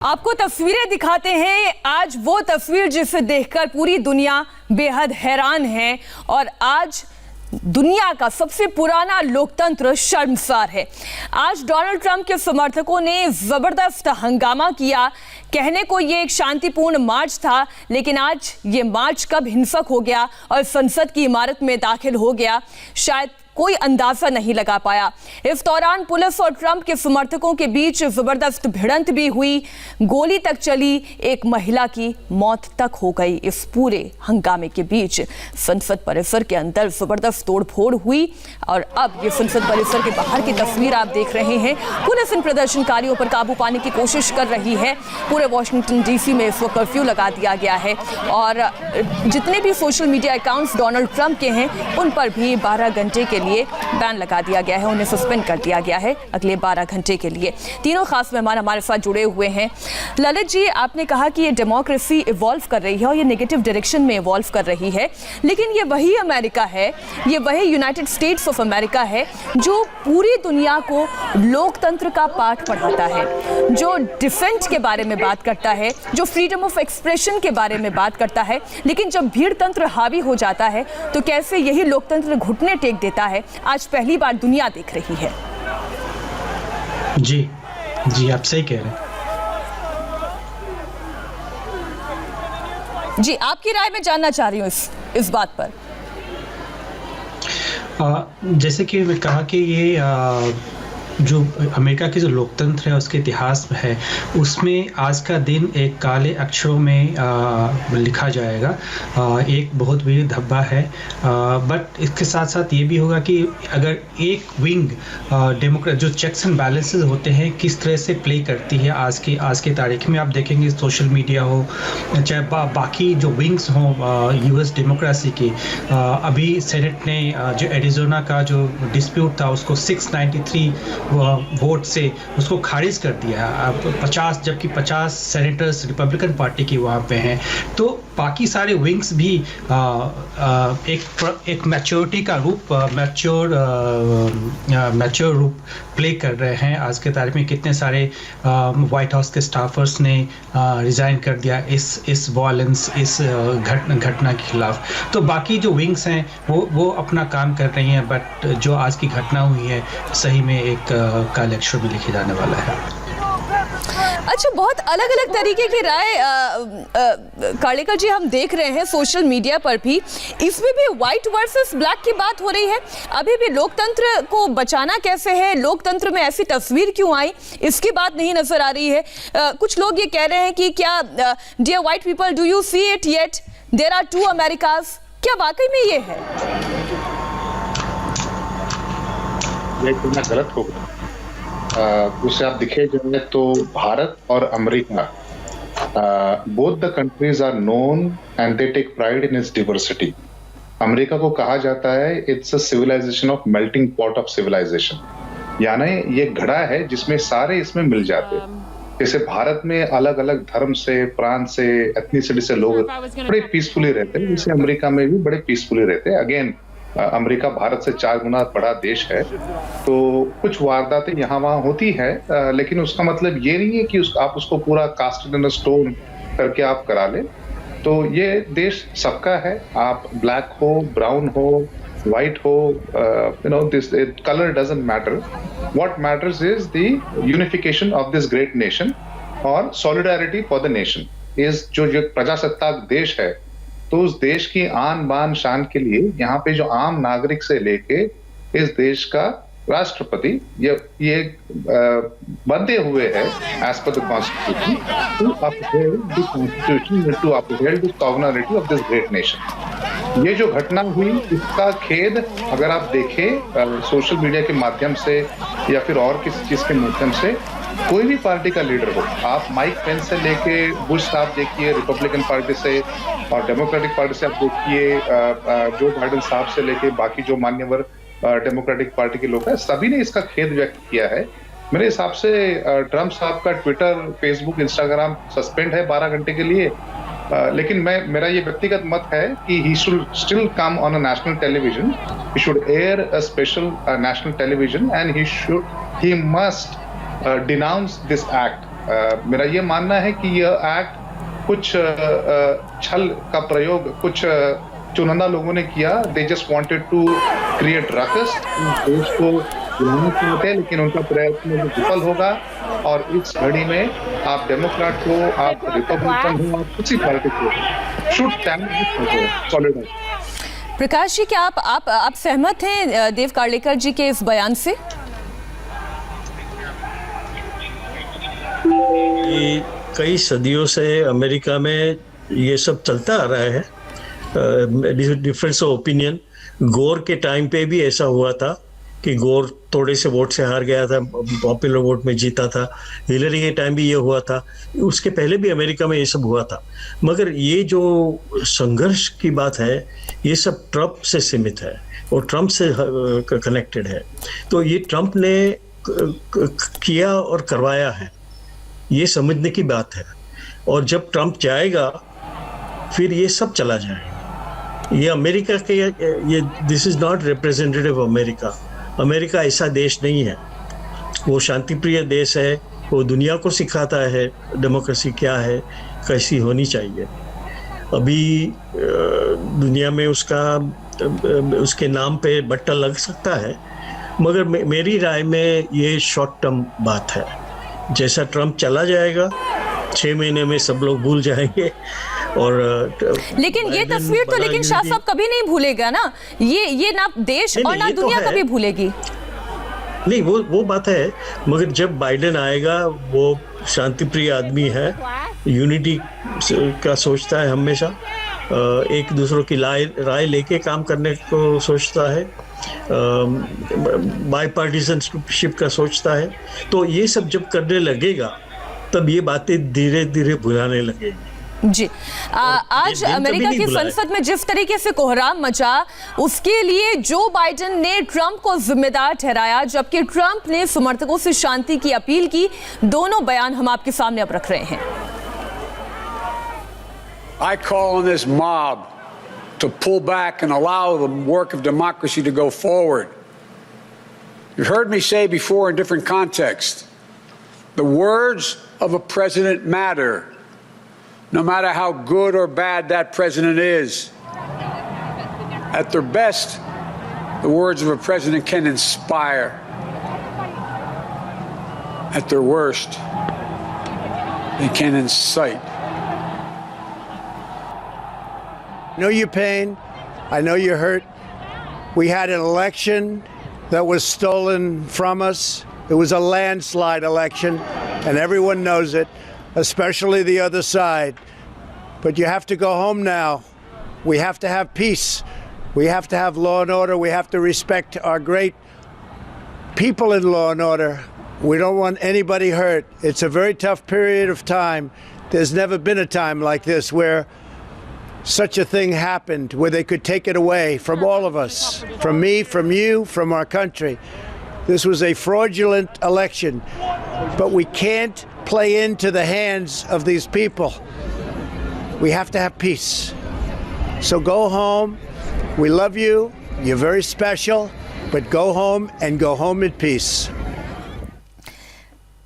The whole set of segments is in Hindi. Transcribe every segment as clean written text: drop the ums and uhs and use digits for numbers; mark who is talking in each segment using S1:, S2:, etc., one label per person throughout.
S1: आपको तस्वीरें दिखाते हैं। आज वो तस्वीर जिसे देखकर पूरी दुनिया बेहद हैरान है और आज दुनिया का सबसे पुराना लोकतंत्र शर्मसार है। आज डोनाल्ड ट्रंप के समर्थकों ने जबरदस्त हंगामा किया। कहने को ये एक शांतिपूर्ण मार्च था, लेकिन आज ये मार्च कब हिंसक हो गया और संसद की इमारत में दाखिल हो गया, शायद कोई अंदाजा नहीं लगा पाया। इस दौरान पुलिस और ट्रंप के समर्थकों के बीच जबरदस्त भिड़ंत भी हुई, गोली तक चली, एक महिला की मौत तक हो गई। इस पूरे हंगामे के बीच संसद परिसर के अंदर जबरदस्त तोड़फोड़ हुई और अब ये संसद परिसर के बाहर की तस्वीर आप देख रहे हैं। पुलिस इन प्रदर्शनकारियों पर काबू पाने की कोशिश कर रही है। पूरे वॉशिंगटन डीसी में इस वक्त कर्फ्यू लगा दिया गया है और जितने भी social media accounts Donald Trump के हैं उन पर भी 12 घंटे के लिए बैन लगा दिया गया है, उन्हें सस्पेंड कर दिया गया है अगले 12 घंटे के लिए। तीनों खास मेहमान हमारे साथ जुड़े हुए हैं। ललित जी, आपने कहा कि ये डेमोक्रेसी इवॉल्व कर रही है और ये नेगेटिव डायरेक्शन में इवॉल्व कर रही है, लेकिन ये वही अमेरिका है, ये वही यूनाइटेड स्टेट्स ऑफ अमेरिका है जो पूरी दुनिया को लोकतंत्र का पाठ पढ़ाता है, जो डिफेंस के बारे में बात करता है, जो फ्रीडम ऑफ एक्सप्रेशन के बारे में बात करता है। लेकिन जब भीड़ तंत्र हावी हो जाता है तो कैसे यही लोकतंत्र घुटने टेक देता है, आज पहली बार दुनिया देख रही है।
S2: जी आप सही कह रहे हैं।
S1: जी, आपकी राय में जानना चाह रही हूँ इस बात पर।
S2: जैसे कि मैं कहा कि ये जो अमेरिका की जो लोकतंत्र है उसके इतिहास में है, उसमें आज का दिन एक काले अक्षरों में लिखा जाएगा। एक बहुत बड़ी धब्बा है, बट इसके साथ साथ ये भी होगा कि अगर एक विंग डेमोक्रेट जो चेक्स एंड बैलेंसेस होते हैं किस तरह से प्ले करती है आज की तारीख में, आप देखेंगे सोशल मीडिया हो चाहे बाकी जो विंग्स हों यूएस डेमोक्रेसी की। अभी सेनेट ने जो एरिजोना का जो डिस्प्यूट था उसको 693 वोट से उसको खारिज कर दिया। अब 50 जबकि 50 सेनेटर्स रिपब्लिकन पार्टी की वहाँ पे हैं, तो बाकी सारे विंग्स भी एक मैच्योरिटी का रूप मैच्योर रूप प्ले कर रहे हैं। आज के तारीख में कितने सारे वाइट हाउस के स्टाफर्स ने रिजाइन कर दिया इस वॉयलेंस, इस घटना के खिलाफ। तो बाकी जो विंग्स हैं वो अपना काम कर रही हैं, बट जो आज की घटना हुई है सही में एक काले अक्षर में लिखे जाने वाला है।
S1: अच्छा, बहुत अलग अलग तरीके की राय कालेकर जी हम देख रहे हैं सोशल मीडिया पर भी। इसमें भी व्हाइट वर्सेस ब्लैक की बात हो रही है। अभी भी लोकतंत्र को बचाना कैसे है, लोकतंत्र में ऐसी तस्वीर क्यों आई, इसकी बात नहीं नजर आ रही है। कुछ लोग ये कह रहे हैं कि क्या dear white people, do you see it yet, there are two Americas. क्या वाकई में ये है?
S3: ये इतना गलत होगा। उसे आप दिखे जाए तो भारत और America, both the countries are known and they take pride in its diversity. America को कहा जाता है it's a civilisation of melting pot of civilisation, यानी ये घड़ा है जिसमें सारे इसमें मिल जाते हैं। जैसे भारत में अलग अलग धर्म से, प्रांत से, एथनिसिटी से लोग बड़े पीसफुली रहते हैं, जैसे अमेरिका में भी बड़े पीसफुली रहते हैं। अगेन अमेरिका भारत से 4 गुना बड़ा देश है, तो कुछ वारदातें यहाँ वहाँ होती है, लेकिन उसका मतलब ये नहीं है कि आप उसको पूरा कास्ट इन स्टोन करके आप करा ले। तो ये देश सबका है, आप ब्लैक हो, ब्राउन हो, व्हाइट हो, this colour doesn't matter. What matters is the unification of this great nation और सॉलिडारिटी फॉर द नेशन। इस जो प्रजासत्ताक देश है, तो उस देश की आन बान शान के लिए यहाँ पे जो आम नागरिक से लेके इस देश का राष्ट्रपति ये बंधे हुए हैं as per the constitution to uphold the constitution, to uphold the sovereignty of this great nation. ये जो घटना हुई इसका खेद अगर आप देखें सोशल मीडिया के माध्यम से या फिर और किसी चीज के माध्यम से, कोई भी पार्टी का लीडर हो, आप माइक पेंस से लेके बुश साहब देखिए रिपब्लिकन पार्टी से, और डेमोक्रेटिक पार्टी से आप देखिए जो बाइडेन साहब से लेके बाकी जो मान्यवर डेमोक्रेटिक पार्टी के लोग हैं, सभी ने इसका खेद व्यक्त किया है। मेरे हिसाब से ट्रंप साहब का ट्विटर, फेसबुक, इंस्टाग्राम सस्पेंड है 12 घंटे के लिए, लेकिन मेरा ये व्यक्तिगत मत है कि he should still come on a national television, he should air a special national television and he must denounce this act मेरा ये मानना है कि यह एक्ट कुछ छल का प्रयोग कुछ चुनिंदा लोगों ने किया। They just wanted to create ruckus, देश को बुलाना चाहते हैं, लेकिन उनका प्रयत्न विफल होगा। और इस घड़ी में आप डेमोक्रेट हो, आप रिपब्लिकन हो, आप किसी पार्टी को should stand solid.
S1: Prakash ji, क्या आप सहमत हैं देव कार्लेकर जी के इस बयान से?
S4: कई सदियों से अमेरिका में ये सब चलता आ रहा है, डिफरेंस ऑफ ओपिनियन। गोर के टाइम पे भी ऐसा हुआ था कि गोर थोड़े से वोट से हार गया था, पॉपुलर वोट में जीता था। हिलरी के टाइम भी ये हुआ था, उसके पहले भी अमेरिका में ये सब हुआ था। मगर ये जो संघर्ष की बात है, ये सब ट्रंप से सीमित है और ट्रंप से कनेक्टेड है। तो ये ट्रंप ने किया और करवाया है, ये समझने की बात है। और जब ट्रंप जाएगा फिर ये सब चला जाएगा। ये अमेरिका के ये this is not representative America. America ऐसा देश नहीं है, वो शांतिप्रिय देश है, वो दुनिया को सिखाता है डेमोक्रेसी क्या है, कैसी होनी चाहिए। अभी दुनिया में उसके नाम पे बट्टा लग सकता है, मगर मेरी राय में ये शॉर्ट टर्म बात है। जैसा ट्रंप चला जाएगा 6 महीने में सब लोग भूल जाएंगे। और
S1: लेकिन ये तस्वीर तो लेकिन शाह साहब कभी नहीं भूलेगा ना, ये ना देश और ना दुनिया
S4: तो
S1: कभी भूलेगी।
S4: नहीं, वो बात है, मगर जब बाइडेन आएगा वो शांतिप्रिय आदमी है, यूनिटी का सोचता है हमेशा, एक दूसरों की राय लेके काम करने को सोचता है, बाईपार्टिसनशिप का सोचता है। तो ये सब जब करने लगेगा तब ये बातें धीरे धीरे भुलाने लगेगी।
S1: जी आज अमेरिका की संसद में जिस तरीके से कोहराम मचा, उसके लिए जो बाइडेन ने ट्रंप को जिम्मेदार ठहराया, जबकि ट्रंप ने समर्थकों से शांति की अपील की। दोनों बयान हम आपके सामने अब रख रहे हैं।
S5: I call on this mob to pull back and allow the work of democracy to go forward. You've heard me say before in different contexts, the words of a president matter, no matter how good or bad that president is. At their best, the words of a president can inspire. At their worst, they can incite.
S6: I know your pain. I know you're hurt. We had an election that was stolen from us. It was a landslide election, and everyone knows it, especially the other side. But you have to go home now. We have to have peace. We have to have law and order. We have to respect our great people in law and order. We don't want anybody hurt. It's a very tough period of time. There's never been a time like this where such a thing happened, where they could take it away from all of us, from me, from you, from our country. This was a fraudulent election, but we can't play into the hands of these people. We have to have peace. So go home. We love you. You're very special, but go home and go home in peace.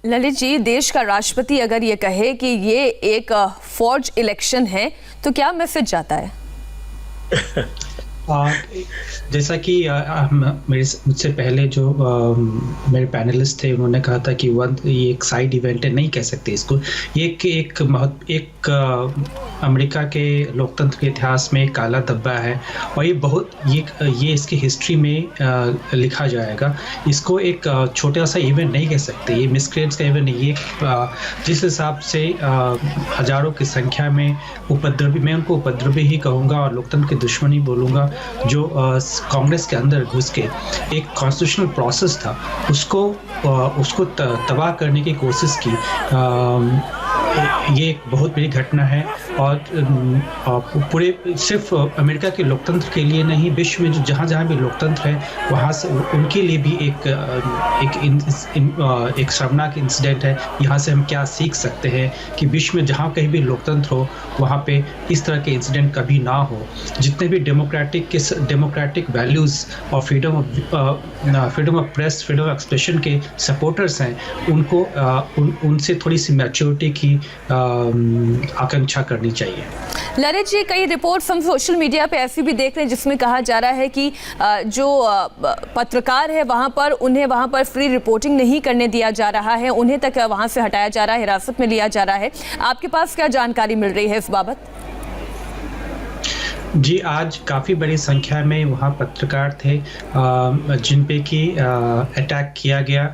S1: Lalit ji, देश का राष्ट्रपति अगर ये कहे कि ये एक फॉर्ज इलेक्शन है तो क्या मैसेज जाता है?
S2: जैसा कि मुझसे पहले जो मेरे पैनलिस्ट थे उन्होंने कहा था कि ये एक साइड इवेंट है, नहीं कह सकते इसको। ये एक अमेरिका के लोकतंत्र के इतिहास में एक काला धब्बा है और ये इसकी हिस्ट्री में लिखा जाएगा। इसको एक छोटा सा इवेंट नहीं कह सकते, ये मिसक्रेंट्स का इवेंट नहीं। ये जिस हिसाब से हजारों की संख्या में उपद्रवी, मैं उनको उपद्रवी ही कहूँगा और लोकतंत्र की दुश्मनी बोलूँगा, जो कांग्रेस के अंदर घुस के एक कॉन्स्टिट्यूशनल प्रोसेस था उसको तबाह करने की कोशिश की। ये एक बहुत बड़ी घटना है और पूरे सिर्फ अमेरिका के लोकतंत्र के लिए नहीं, विश्व में जो जहाँ भी लोकतंत्र है वहाँ से उनके लिए भी एक शर्मनाक इंसिडेंट है। यहाँ से हम क्या सीख सकते हैं कि विश्व में जहाँ कहीं भी लोकतंत्र हो वहाँ पे इस तरह के इंसिडेंट कभी ना हो। जितने भी डेमोक्रेटिक वैल्यूज़ और freedom of press, freedom of expression के सपोर्टर्स हैं, उनको उनसे थोड़ी सी मैच्योरिटी की आकांक्षा करनी चाहिए।
S1: ललित जी, कई रिपोर्ट्स हम सोशल मीडिया पे ऐसी भी देख रहे हैं जिसमें कहा जा रहा है कि जो पत्रकार है वहां पर फ्री रिपोर्टिंग नहीं करने दिया जा रहा है, उन्हें तक वहां से हटाया जा रहा है, हिरासत में लिया जा रहा है। आपके पास क्या जानकारी मिल रही है इस बाबत?
S2: जी, आज काफ़ी बड़ी संख्या में वहाँ पत्रकार थे जिन पे कि अटैक किया गया,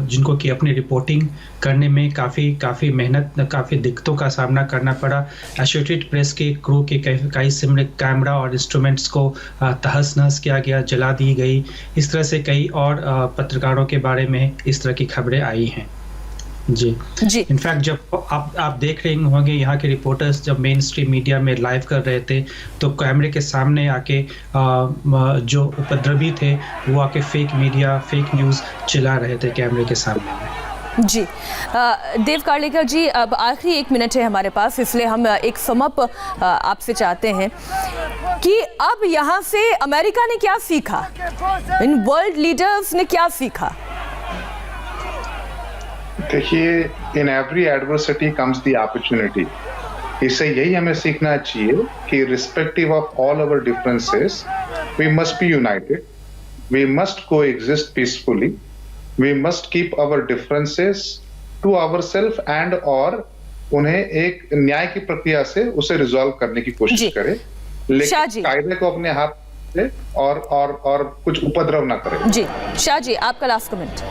S2: जिनको कि अपनी रिपोर्टिंग करने में काफ़ी मेहनत, काफ़ी दिक्कतों का सामना करना पड़ा। एसोसिएटेड प्रेस के क्रू के कई सिमरे कैमरा और इंस्ट्रूमेंट्स को तहस नहस किया गया, जला दी गई। इस तरह से कई और पत्रकारों के बारे में इस तरह की खबरें आई हैं। जी। इनफैक्ट जब आप देख रहे होंगे यहाँ के रिपोर्टर्स जब मेन स्ट्रीम मीडिया में लाइव कर रहे थे तो कैमरे के सामने आके जो उपद्रवी थे वो आके फेक न्यूज़ चला रहे थे कैमरे के सामने।
S1: जी, देव कार्लेकर जी, अब आखिरी 1 मिनट है हमारे पास, इसलिए हम एक समअप आपसे चाहते हैं कि अब यहाँ से अमेरिका ने क्या सीखा, इन वर्ल्ड लीडर्स ने क्या सीखा?
S3: देखिए, in every adversity comes the opportunity. इससे यही हमें सीखना चाहिए कि respective of all our differences we must be united, we must coexist peacefully, we must keep our differences to ourself and और उन्हें एक न्याय की प्रक्रिया से उसे रिजॉल्व करने की कोशिश करें, लेकिन कायदे को अपने हाथ से और कुछ उपद्रव ना करें। जी,
S1: शाह जी, आपका लास्ट कमेंट।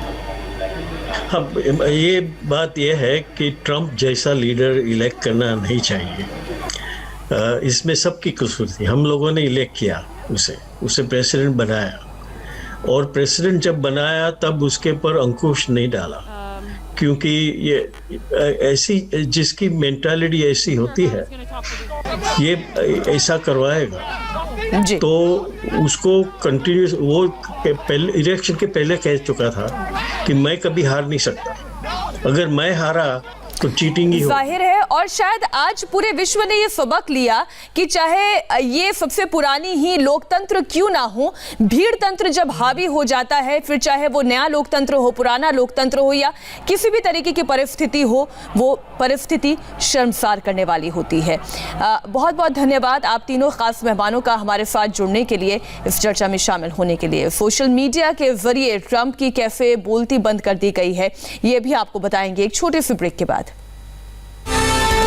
S4: हाँ, ये बात ये है कि ट्रंप जैसा लीडर इलेक्ट करना नहीं चाहिए। इसमें सबकी कसूर थी। हम लोगों ने इलेक्ट किया उसे प्रेसिडेंट बनाया, और प्रेसिडेंट जब बनाया तब उसके पर अंकुश नहीं डाला, क्योंकि ये ऐसी जिसकी मेंटालिटी ऐसी होती है ये ऐसा करवाएगा। तो उसको कंटिन्यूस वो इलेक्शन के पहले कह चुका था कि मैं कभी हार नहीं सकता, अगर मैं हारा तो चीटिंग ही हो।
S1: जाहिर है, और शायद आज पूरे विश्व ने ये सबक लिया कि चाहे ये सबसे पुरानी ही लोकतंत्र क्यों ना हो, भीड़ तंत्र जब हावी हो जाता है, फिर चाहे वो नया लोकतंत्र हो, पुराना लोकतंत्र हो, या किसी भी तरीके की परिस्थिति हो, वो परिस्थिति शर्मसार करने वाली होती है। बहुत बहुत धन्यवाद आप तीनों खास मेहमानों का हमारे साथ जुड़ने के लिए, इस चर्चा में शामिल होने के लिए। सोशल मीडिया के जरिए ट्रंप की कैसे बोलती बंद कर दी गई है, ये भी आपको बताएंगे एक छोटे से ब्रेक के बाद।